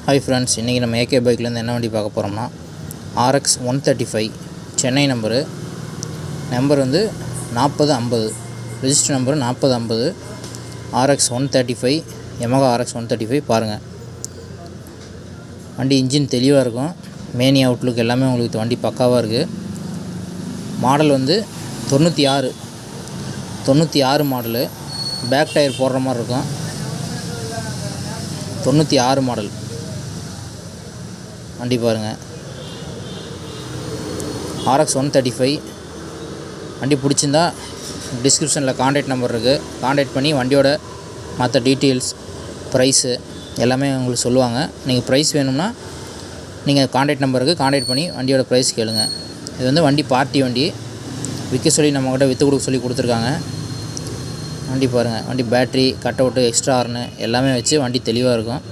Hi friends, இன்றைக்கி நம்ம AK பைக்லேருந்து என்ன வண்டி பார்க்க போகிறோம்னா RX 135 சென்னை நம்பர் வந்து 4050, register number 4050, RX 135 Yamaha RX 135. பாருங்கள், வண்டி இன்ஜின் தெளிவாக இருக்கும். மேனி அவுட்லுக் எல்லாமே உங்களுக்கு வண்டி பக்காவாக இருக்குது. மாடல் வந்து 96 மாடலு. பேக் டயர் போடுற மாதிரி இருக்கும். 96 மாடல் வண்டி. பாருங்கள், RX 135 வண்டி பிடிச்சிருந்தா டிஸ்கிரிப்ஷனில் கான்டாக்ட் நம்பர் இருக்குது. கான்டாக்ட் பண்ணி வண்டியோட மற்ற டீட்டெயில்ஸ், ப்ரைஸு எல்லாமே உங்களுக்கு சொல்லுவாங்க. நீங்கள் ப்ரைஸ் வேணும்னா நீங்கள் கான்டாக்ட் நம்பருக்கு கான்டாக்ட் பண்ணி வண்டியோட ப்ரைஸ் கேளுங்க. இது வந்து வண்டி பார்ட்டி வண்டி. விற்க சொல்லி நம்மக்கிட்ட விற்று கொடுக்க சொல்லி கொடுத்துருக்காங்க. வண்டி பாருங்கள், வண்டி battery, cut out, extra horn எல்லாமே வச்சு வண்டி தெளிவாக இருக்கும்.